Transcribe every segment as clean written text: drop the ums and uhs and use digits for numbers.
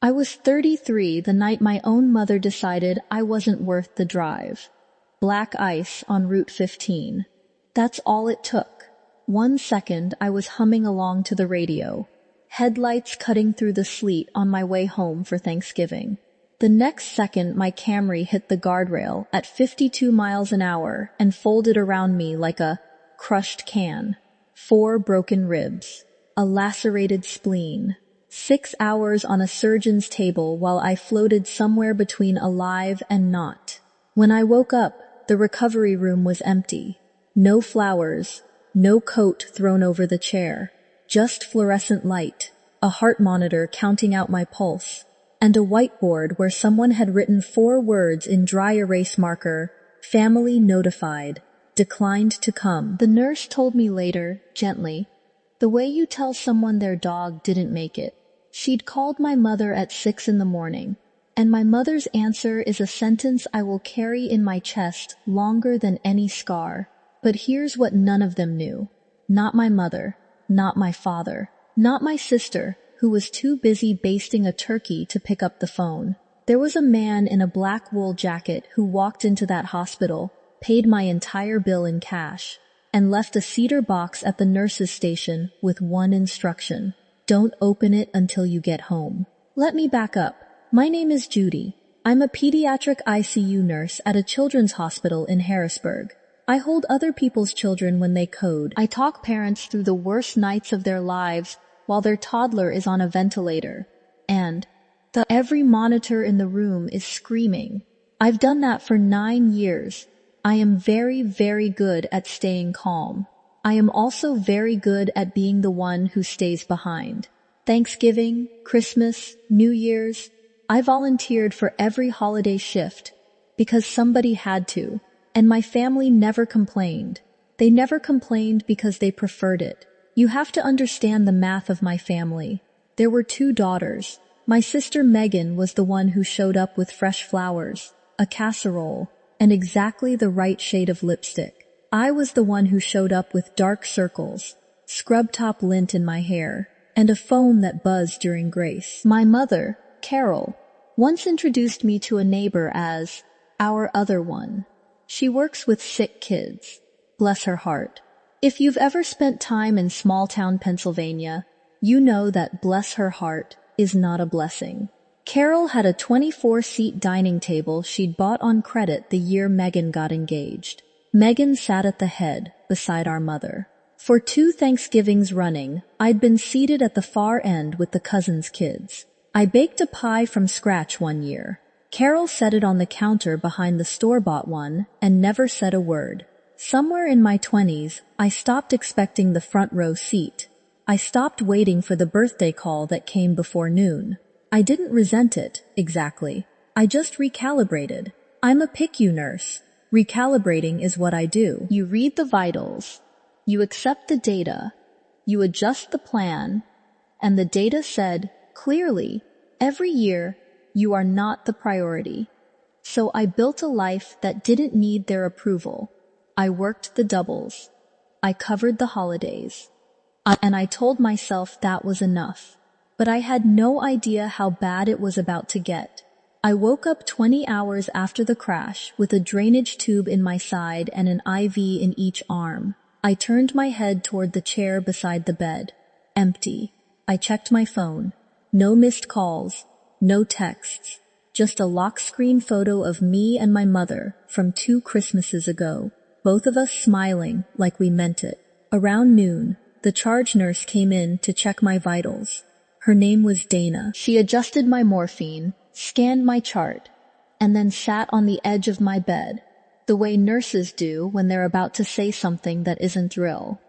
I was 33 the night my own mother decided I wasn't worth the drive. Black ice on Route 15. That's all it took. 1 second I was humming along to the radio. Headlights cutting through the sleet on my way home for Thanksgiving. The next second my Camry hit the guardrail at 52 miles an hour and folded around me like a crushed can. 4 broken ribs. A lacerated spleen. 6 hours on a surgeon's table while I floated somewhere between alive and not. When I woke up, the recovery room was empty. No flowers, no coat thrown over the chair, just fluorescent light, a heart monitor counting out my pulse, and a whiteboard where someone had written 4 words in dry erase marker, family notified, declined to come. The nurse told me later, gently, the way you tell someone their dog didn't make it. She'd called my mother at 6 in the morning, and my mother's answer is a sentence I will carry in my chest longer than any scar. But here's what none of them knew. Not my mother, not my father, not my sister, who was too busy basting a turkey to pick up the phone. There was a man in a black wool jacket who walked into that hospital, paid my entire bill in cash, and left a cedar box at the nurse's station with one instruction. Don't open it until you get home. Let me back up. My name is Judy. I'm a pediatric ICU nurse at a children's hospital in Harrisburg. I hold other people's children when they code. I talk parents through the worst nights of their lives while their toddler is on a ventilator. And every monitor in the room is screaming. I've done that for 9 years. I am very, very good at staying calm. I am also very good at being the one who stays behind. Thanksgiving, Christmas, New Year's, I volunteered for every holiday shift because somebody had to, and my family never complained. They never complained because they preferred it. You have to understand the math of my family. There were 2 daughters. My sister Megan was the one who showed up with fresh flowers, a casserole, and exactly the right shade of lipstick. I was the one who showed up with dark circles, scrub top lint in my hair, and a phone that buzzed during grace. My mother, Carol, once introduced me to a neighbor as our other one. She works with sick kids. Bless her heart. If you've ever spent time in small-town Pennsylvania, you know that bless her heart is not a blessing. Carol had a 24-seat dining table she'd bought on credit the year Megan got engaged. Megan sat at the head, beside our mother. For 2 Thanksgivings running, I'd been seated at the far end with the cousins' kids. I baked a pie from scratch one year. Carol set it on the counter behind the store-bought one and never said a word. Somewhere in my 20s, I stopped expecting the front row seat. I stopped waiting for the birthday call that came before noon. I didn't resent it, exactly. I just recalibrated. I'm a PICU nurse. Recalibrating is what I do. You read the vitals, you accept the data, you adjust the plan, and the data said, clearly, every year, you are not the priority. So I built a life that didn't need their approval. I worked the doubles. I covered the holidays. And I told myself that was enough. But I had no idea how bad it was about to get. I woke up 20 hours after the crash with a drainage tube in my side and an IV in each arm. I turned my head toward the chair beside the bed. Empty. I checked my phone. No missed calls. No texts. Just a lock screen photo of me and my mother from 2 Christmases ago. Both of us smiling like we meant it. Around noon, the charge nurse came in to check my vitals. Her name was Dana. She adjusted my morphine, scanned my chart, and then sat on the edge of my bed, the way nurses do when they're about to say something that isn't real.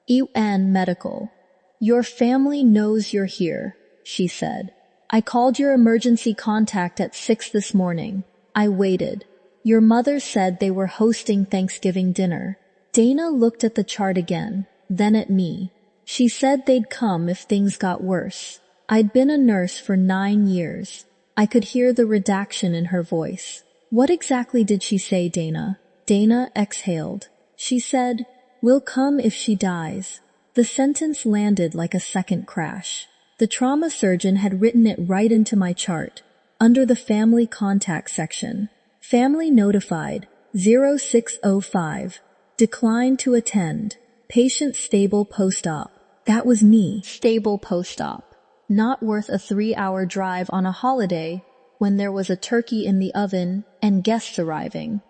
UN Medical. Your family knows you're here, she said. I called your emergency contact at 6 this morning. I waited. Your mother said they were hosting Thanksgiving dinner. Dana looked at the chart again, then at me. She said they'd come if things got worse. I'd been a nurse for 9 years. I could hear the redaction in her voice. What exactly did she say, Dana? Dana exhaled. She said, "We'll come if she dies." The sentence landed like a second crash. The trauma surgeon had written it right into my chart, under the family contact section. Family notified, 0605. Decline to attend. Patient stable post-op. That was me. Stable post-op. Not worth a 3-hour drive on a holiday when there was a turkey in the oven and guests arriving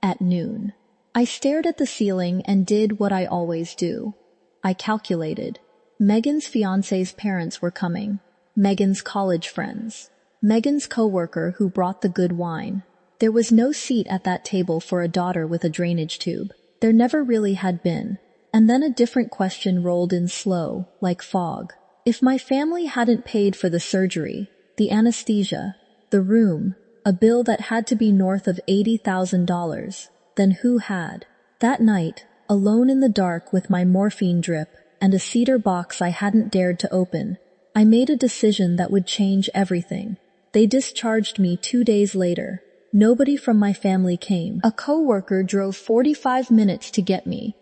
at noon. I stared at the ceiling and did what I always do. I calculated. Megan's fiancé's parents were coming. Megan's college friends. Megan's coworker who brought the good wine. There was no seat at that table for a daughter with a drainage tube. There never really had been. And then a different question rolled in slow, like fog. If my family hadn't paid for the surgery, the anesthesia, the room, a bill that had to be north of $80,000, then who had? That night, alone in the dark with my morphine drip and a cedar box I hadn't dared to open, I made a decision that would change everything. They discharged me 2 days later. Nobody from my family came. A coworker drove 45 minutes to get me.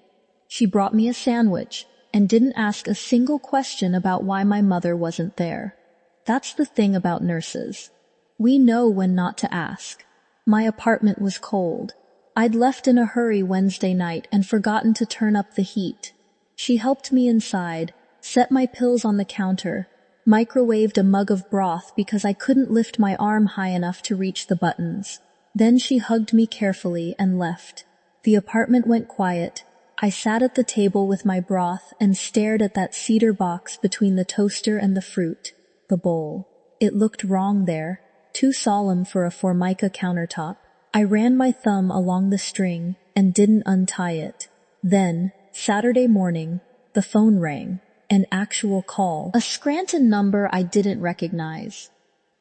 She brought me a sandwich and didn't ask a single question about why my mother wasn't there. That's the thing about nurses. We know when not to ask. My apartment was cold. I'd left in a hurry Wednesday night and forgotten to turn up the heat. She helped me inside, set my pills on the counter, microwaved a mug of broth because I couldn't lift my arm high enough to reach the buttons. Then she hugged me carefully and left. The apartment went quiet. I sat at the table with my broth and stared at that cedar box between the toaster and the fruit, the bowl. It looked wrong there, too solemn for a Formica countertop. I ran my thumb along the string and didn't untie it. Then, Saturday morning, the phone rang. An actual call. A Scranton number I didn't recognize.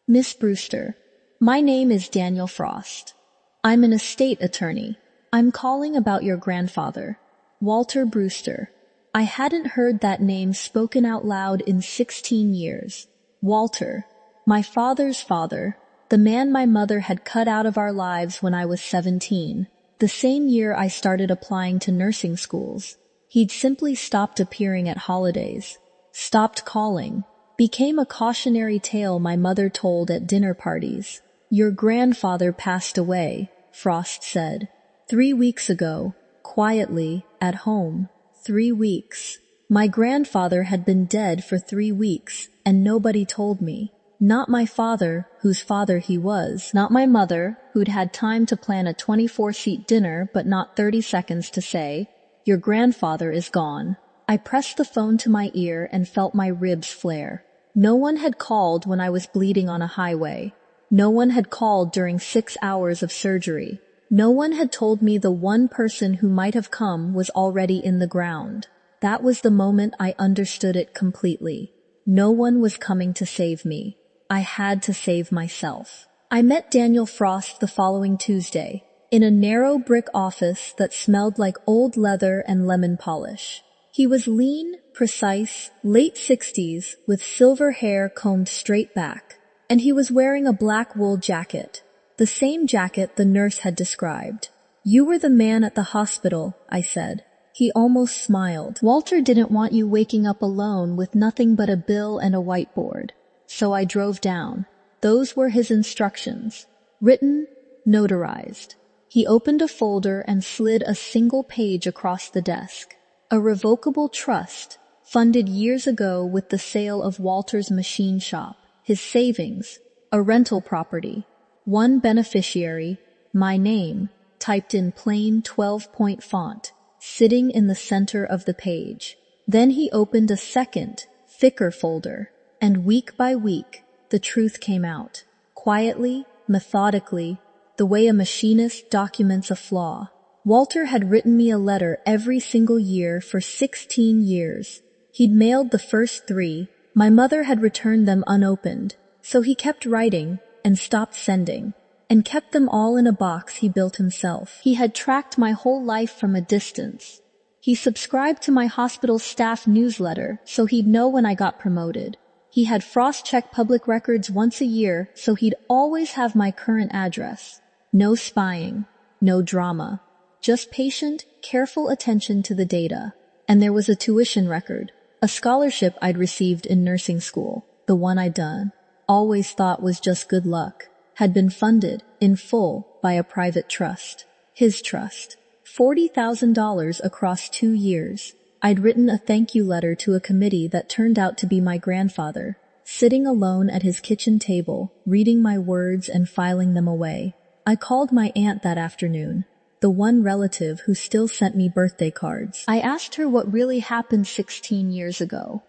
Miss Brewster, my name is Daniel Frost. I'm an estate attorney. I'm calling about your grandfather, Walter Brewster. I hadn't heard that name spoken out loud in 16 years. Walter, my father's father, the man my mother had cut out of our lives when I was 17, the same year I started applying to nursing schools. He'd simply stopped appearing at holidays, stopped calling, became a cautionary tale my mother told at dinner parties. Your grandfather passed away, Frost said. 3 weeks ago, quietly, at home. 3 weeks. My grandfather had been dead for 3 weeks, and nobody told me. Not my father, whose father he was. Not my mother, who'd had time to plan a 24-seat dinner but not 30 seconds to say, your grandfather is gone. I pressed the phone to my ear and felt my ribs flare. No one had called when I was bleeding on a highway. No one had called during 6 hours of surgery. No one had told me the one person who might have come was already in the ground. That was the moment I understood it completely. No one was coming to save me. I had to save myself. I met Daniel Frost the following Tuesday, in a narrow brick office that smelled like old leather and lemon polish. He was lean, precise, late 60s, with silver hair combed straight back, and he was wearing a black wool jacket, the same jacket the nurse had described. You were the man at the hospital, I said. He almost smiled. Walter didn't want you waking up alone with nothing but a bill and a whiteboard. So I drove down. Those were his instructions. Written, notarized. He opened a folder and slid a single page across the desk. A revocable trust, funded years ago with the sale of Walter's machine shop, his savings, a rental property, one beneficiary, my name, typed in plain 12-point font, sitting in the center of the page. Then he opened a second, thicker folder, and week by week, the truth came out. Quietly, methodically, the way a machinist documents a flaw. Walter had written me a letter every single year for 16 years. He'd mailed the first 3. My mother had returned them unopened, so he kept writing and stopped sending, and kept them all in a box he built himself. He had tracked my whole life from a distance. He subscribed to my hospital staff newsletter so he'd know when I got promoted. He had frost-checked public records once a year so he'd always have my current address. No spying, no drama, just patient, careful attention to the data. And there was a tuition record, a scholarship I'd received in nursing school. the one I'd done, always thought was just good luck, had been funded in full by a private trust. His trust. $40,000 across 2 years. I'd written a thank you letter to a committee that turned out to be my grandfather, sitting alone at his kitchen table, reading my words and filing them away. I called my aunt that afternoon, the one relative who still sent me birthday cards. I asked her what really happened 16 years ago.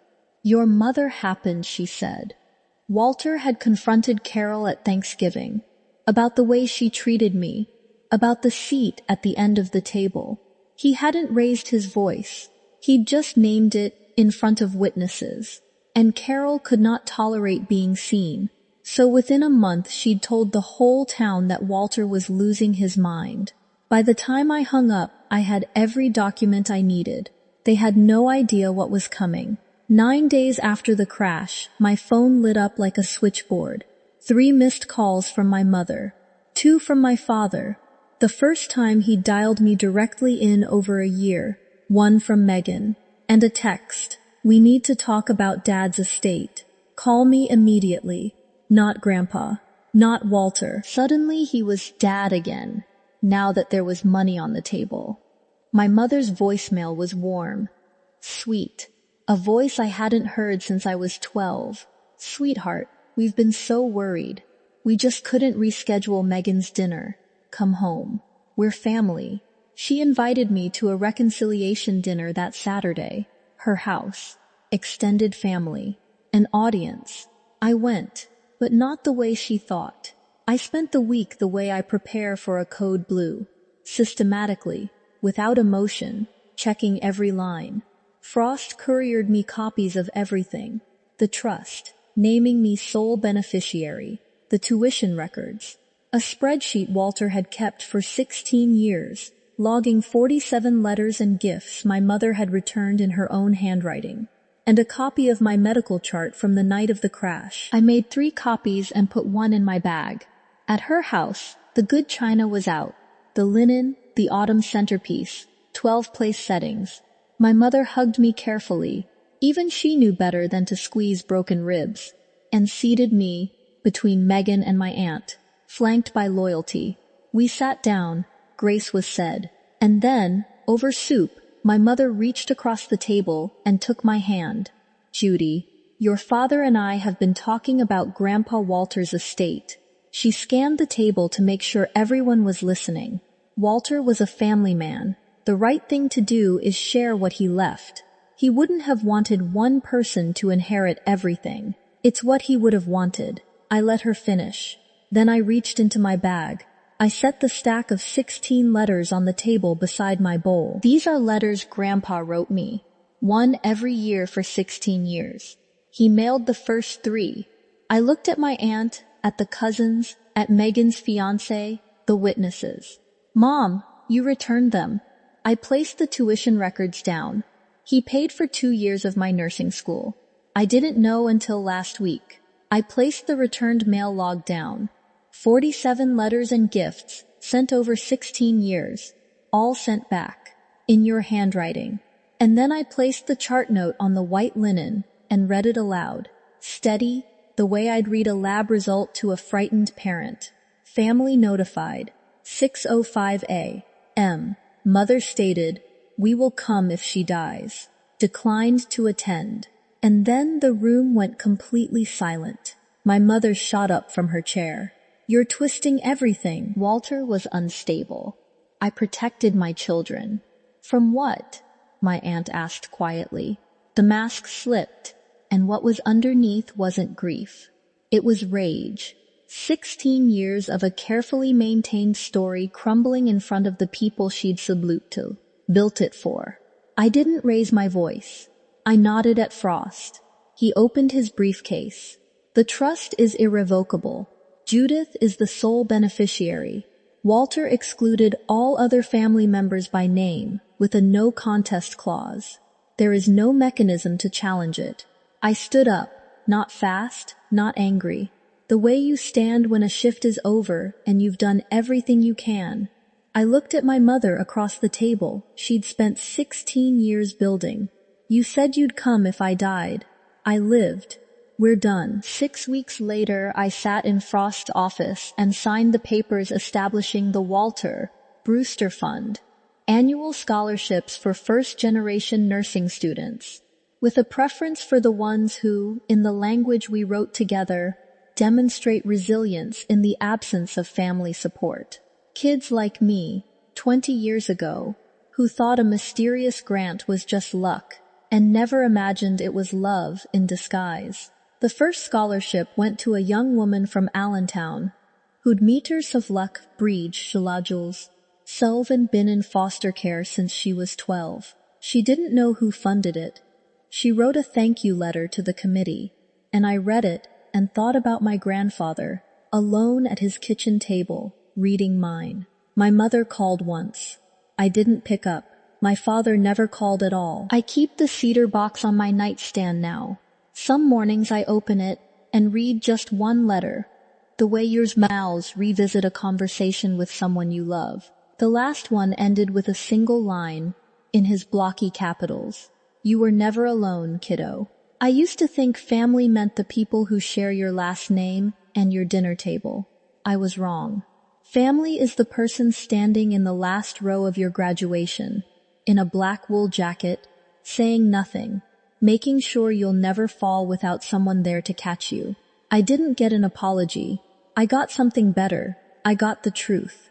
Your mother happened, she said. Walter had confronted Carol at Thanksgiving, about the way she treated me, about the seat at the end of the table. He hadn't raised his voice. He'd just named it in front of witnesses. And Carol could not tolerate being seen. So within a month she'd told the whole town that Walter was losing his mind. By the time I hung up, I had every document I needed. They had no idea what was coming. 9 days after the crash, my phone lit up like a switchboard. 3 missed calls from my mother. 2 from my father. The first time he dialed me directly in over a year. 1 from Megan. And a text. We need to talk about Dad's estate. Call me immediately. Not Grandpa. Not Walter. Suddenly he was Dad again, now that there was money on the table. My mother's voicemail was warm. Sweet. A voice I hadn't heard since I was 12. Sweetheart, we've been so worried. We just couldn't reschedule Megan's dinner. Come home. We're family. She invited me to a reconciliation dinner that Saturday. Her house. Extended family. An audience. I went, but not the way she thought. I spent the week the way I prepare for a code blue. Systematically, without emotion, checking every line. Frost couriered me copies of everything. The trust, naming me sole beneficiary. The tuition records. A spreadsheet Walter had kept for 16 years, logging 47 letters and gifts my mother had returned in her own handwriting. And a copy of my medical chart from the night of the crash. I made 3 copies and put 1 in my bag. At her house, the good china was out. The linen, the autumn centerpiece, 12 place settings. My mother hugged me carefully. Even she knew better than to squeeze broken ribs. And seated me between Megan and my aunt, flanked by loyalty. We sat down, grace was said. And then, over soup, my mother reached across the table and took my hand. Judy, your father and I have been talking about Grandpa Walter's estate. She scanned the table to make sure everyone was listening. Walter was a family man. The right thing to do is share what he left. He wouldn't have wanted one person to inherit everything. It's what he would have wanted. I let her finish. Then I reached into my bag. I set the stack of 16 letters on the table beside my bowl. These are letters Grandpa wrote me. 1 every year for 16 years. He mailed the first 3. I looked at my aunt, at the cousins, at Megan's fiancé, the witnesses. Mom, you returned them. I placed the tuition records down. He paid for 2 years of my nursing school. I didn't know until last week. I placed the returned mail log down. 47 letters and gifts, sent over 16 years, all sent back, in your handwriting. And then I placed the chart note on the white linen and read it aloud, steady, the way I'd read a lab result to a frightened parent. Family notified, 6:05 a.m. Mother stated, we will come if she dies. Declined to attend. And then the room went completely silent. My mother shot up from her chair. You're twisting everything. Walter was unstable. I protected my children. From what? My aunt asked quietly. The mask slipped, and what was underneath wasn't grief. It was rage. 16 years of a carefully maintained story crumbling in front of the people she'd built it for. I didn't raise my voice. I nodded at Frost. He opened his briefcase. The trust is irrevocable. Judith is the sole beneficiary. Walter excluded all other family members by name, with a no contest clause. There is no mechanism to challenge it. I stood up, not fast, not angry. The way you stand when a shift is over and you've done everything you can. I looked at my mother across the table. She'd spent 16 years building. You said you'd come if I died. I lived. We're done. 6 weeks later, I sat in Frost's office and signed the papers establishing the Walter Brewster Fund, annual scholarships for first-generation nursing students, with a preference for the ones who, in the language we wrote together, demonstrate resilience in the absence of family support. Kids like me, 20 years ago, who thought a mysterious grant was just luck and never imagined it was love in disguise. The first scholarship went to a young woman from Allentown who'd meters of luck breed Shalajules, Selvin been in foster care since she was 12. She didn't know who funded it. She wrote a thank you letter to the committee, and I read it and thought about my grandfather, alone at his kitchen table, reading mine. My mother called once. I didn't pick up. My father never called at all. I keep the cedar box on my nightstand now. Some mornings I open it and read just one letter, the way your mouths revisit a conversation with someone you love. The last one ended with a single line in his blocky capitals. You were never alone, kiddo. I used to think family meant the people who share your last name and your dinner table. I was wrong. Family is the person standing in the last row of your graduation, in a black wool jacket, saying nothing, making sure you'll never fall without someone there to catch you. I didn't get an apology. I got something better. I got the truth.